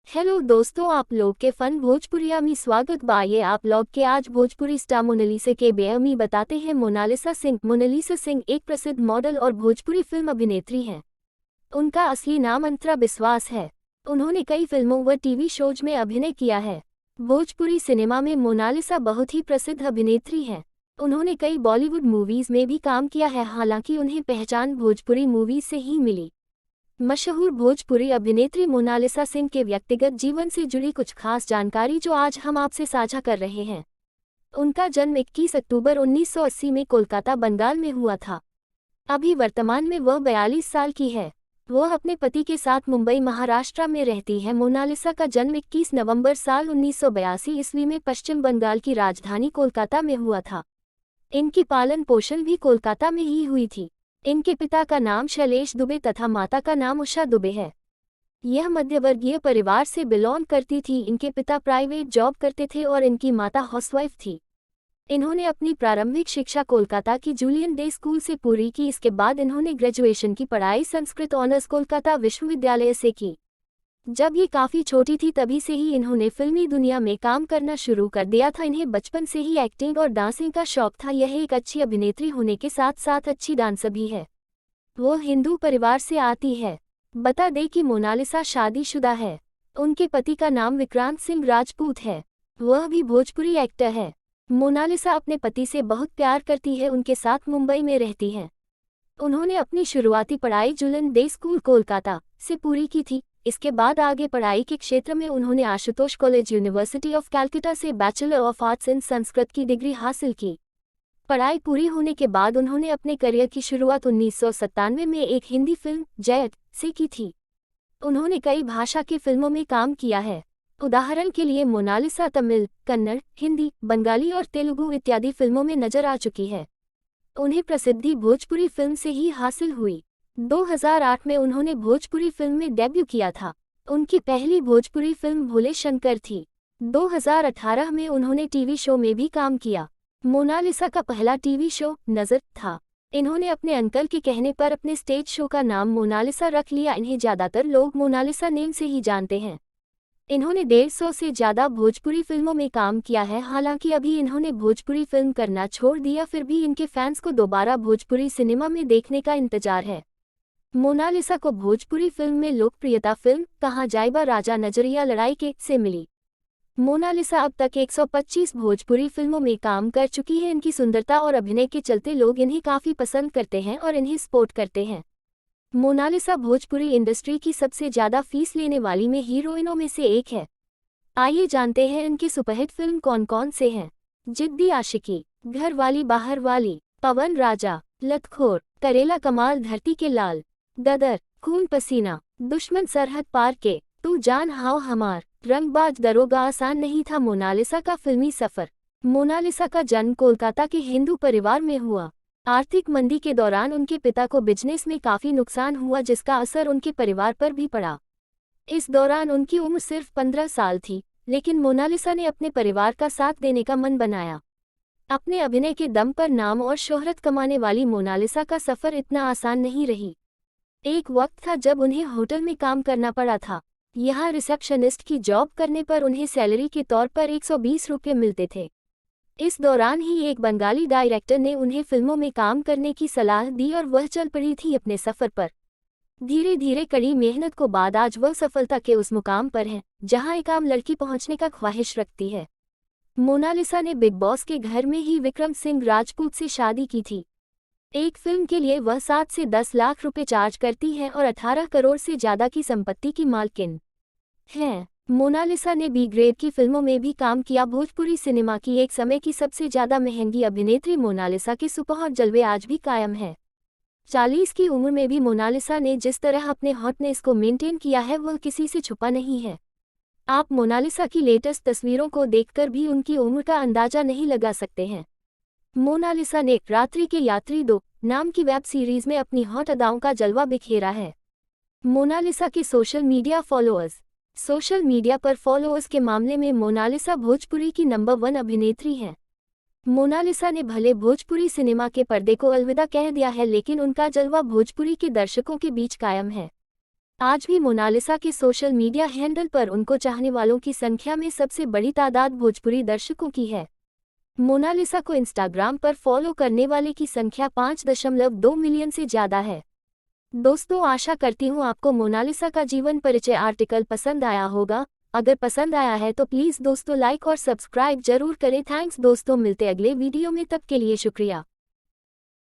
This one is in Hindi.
हेलो दोस्तों, आप लोग के फन भोजपुरिया में स्वागत बा। ये आप लोग के आज भोजपुरी स्टार मोनालिसा के बारे में बताते हैं। मोनालिसा सिंह। मोनालिसा सिंह एक प्रसिद्ध मॉडल और भोजपुरी फिल्म अभिनेत्री हैं। उनका असली नाम अंतरा बिस्वास है। उन्होंने कई फिल्मों व टीवी शोज में अभिनय किया है। भोजपुरी सिनेमा में मोनालिसा बहुत ही प्रसिद्ध अभिनेत्री हैं। उन्होंने कई बॉलीवुड मूवीज में भी काम किया है, हालांकि उन्हें पहचान भोजपुरी मूवीज से ही मिली। मशहूर भोजपुरी अभिनेत्री मोनालिसा सिंह के व्यक्तिगत जीवन से जुड़ी कुछ खास जानकारी जो आज हम आपसे साझा कर रहे हैं। उनका जन्म 21 अक्टूबर 1980 में कोलकाता, बंगाल में हुआ था। अभी वर्तमान में वह 42 साल की है। वह अपने पति के साथ मुंबई, महाराष्ट्र में रहती है। मोनालिसा का जन्म 21 नवंबर साल 1982 ईस्वी में पश्चिम बंगाल की राजधानी कोलकाता में हुआ था। इनकी पालन पोषण भी कोलकाता में ही हुई थी। इनके पिता का नाम शैलेश दुबे तथा माता का नाम उषा दुबे है। यह मध्यवर्गीय परिवार से बिलोंग करती थी। इनके पिता प्राइवेट जॉब करते थे और इनकी माता हाउसवाइफ थी। इन्होंने अपनी प्रारंभिक शिक्षा कोलकाता की जूलियन डे स्कूल से पूरी की। इसके बाद इन्होंने ग्रेजुएशन की पढ़ाई संस्कृत ऑनर्स कोलकाता विश्वविद्यालय से की। जब ये काफ़ी छोटी थी तभी से ही इन्होंने फिल्मी दुनिया में काम करना शुरू कर दिया था। इन्हें बचपन से ही एक्टिंग और डांसिंग का शौक था। यह एक अच्छी अभिनेत्री होने के साथ साथ अच्छी डांसर भी है। वो हिंदू परिवार से आती है। बता दें कि मोनालिसा शादीशुदा है। उनके पति का नाम विक्रांत सिंह राजपूत है। वह भी भोजपुरी एक्टर है। मोनालिसा अपने पति से बहुत प्यार करती है। उनके साथ मुंबई में रहती है। उन्होंने अपनी शुरुआती पढ़ाई जूलियन डे स्कूल कोलकाता से पूरी की थी। इसके बाद आगे पढ़ाई के क्षेत्र में उन्होंने Ashutosh college, university of Calcutta से bachelor of arts in Sanskrit की डिग्री हासिल की। पढ़ाई पूरी होने के बाद उन्होंने अपने करियर की शुरुआत 1997 में एक हिंदी फिल्म जयत से की थी। उन्होंने कई भाषा की फिल्मों में काम किया है। उदाहरण के लिए मोनालिसा तमिल, कन्नड़, हिंदी, बंगाली और तेलुगु इत्यादि फिल्मों में नजर आ चुकी है। उन्हें प्रसिद्धि भोजपुरी फिल्म से ही हासिल हुई। 2008 में उन्होंने भोजपुरी फिल्म में डेब्यू किया था। उनकी पहली भोजपुरी फिल्म भोले शंकर थी। 2018 में उन्होंने टीवी शो में भी काम किया। मोनालिसा का पहला टीवी शो नजर था। इन्होंने अपने अंकल के कहने पर अपने स्टेज शो का नाम मोनालिसा रख लिया। इन्हें ज्यादातर लोग मोनालिसा नेम से ही जानते हैं। इन्होंने 150 से ज्यादा भोजपुरी फिल्मों में काम किया है। हालांकि अभी इन्होंने भोजपुरी फिल्म करना छोड़ दिया, फिर भी इनके फैंस को दोबारा भोजपुरी सिनेमा में देखने का इंतजार है। मोनालिसा को भोजपुरी फिल्म में लोकप्रियता फिल्म कहाँ जाइबा राजा नजरिया लड़ाई के से मिली। मोनालिसा अब तक 125 भोजपुरी फिल्मों में काम कर चुकी है। इनकी सुंदरता और अभिनय के चलते लोग इन्हें काफी पसंद करते हैं और इन्हें सपोर्ट करते हैं। मोनालिसा भोजपुरी इंडस्ट्री की सबसे ज्यादा फीस लेने वाली में हीरोइनों में से एक है। आइए जानते हैं इनकी सुपरहिट फिल्म कौन कौन से हैं। जिद्दी आशिकी, घर वाली बाहर वाली, पवन राजा, लतखोर, करेला कमाल, धरती के लाल, गदर, खून पसीना, दुश्मन, सरहद पार के, तू जान हाओ हमार, रंगबाज, दरोगा। आसान नहीं था मोनालिसा का फिल्मी सफर। मोनालिसा का जन्म कोलकाता के हिंदू परिवार में हुआ। आर्थिक मंदी के दौरान उनके पिता को बिजनेस में काफी नुकसान हुआ, जिसका असर उनके परिवार पर भी पड़ा। इस दौरान उनकी उम्र सिर्फ 15 साल थी, लेकिन मोनालिसा ने अपने परिवार का साथ देने का मन बनाया। अपने अभिनय के दम पर नाम और शोहरत कमाने वाली मोनालिसा का सफर इतना आसान नहीं रही। एक वक्त था जब उन्हें होटल में काम करना पड़ा था। यहाँ रिसेप्शनिस्ट की जॉब करने पर उन्हें सैलरी के तौर पर 120 रुपये मिलते थे। इस दौरान ही एक बंगाली डायरेक्टर ने उन्हें फिल्मों में काम करने की सलाह दी और वह चल पड़ी थी अपने सफर पर। धीरे धीरे कड़ी मेहनत को बाद आज वह सफलता के उस मुकाम पर है जहां एक आम लड़की पहुंचने का ख्वाहिश रखती है। मोनालिसा ने बिग बॉस के घर में ही विक्रम सिंह राजपूत से शादी की थी। एक फिल्म के लिए वह 7 से 10 लाख रुपए चार्ज करती है और 18 करोड़ से ज्यादा की संपत्ति की मालकिन है। मोनालिसा ने बी ग्रेड की फिल्मों में भी काम किया। भोजपुरी सिनेमा की एक समय की सबसे ज्यादा महंगी अभिनेत्री मोनालिसा के सुपरहॉट जलवे आज भी कायम है। 40 की उम्र में भी मोनालिसा ने जिस तरह अपने हॉटनेस को मेंटेन किया है वह किसी से छुपा नहीं है। आप मोनालिसा की लेटेस्ट तस्वीरों को देखकर भी उनकी उम्र का अंदाजा नहीं लगा सकते हैं। मोनालिसा ने रात्रि के यात्री 2 नाम की वेब सीरीज में अपनी हॉट अदाओं का जलवा बिखेरा है। मोनालिसा के social media followers. Social media पर फॉलोअर्स के मामले में मोनालिसा भोजपुरी की नंबर 1 अभिनेत्री हैं। मोनालिसा ने भले भोजपुरी सिनेमा के पर्दे को अलविदा कह दिया है, लेकिन उनका जलवा भोजपुरी के दर्शकों के बीच कायम है। आज भी मोनालिसा के सोशल मीडिया हैंडल पर उनको चाहने वालों की संख्या में सबसे बड़ी तादाद भोजपुरी दर्शकों की है। मोनालिसा को इंस्टाग्राम पर फॉलो करने वाले की संख्या 5.2 मिलियन से ज़्यादा है। दोस्तों, आशा करती हूँ आपको मोनालिसा का जीवन परिचय आर्टिकल पसंद आया होगा। अगर पसंद आया है तो प्लीज़ दोस्तों लाइक और सब्सक्राइब जरूर करें। थैंक्स दोस्तों, मिलते अगले वीडियो में, तब के लिए शुक्रिया।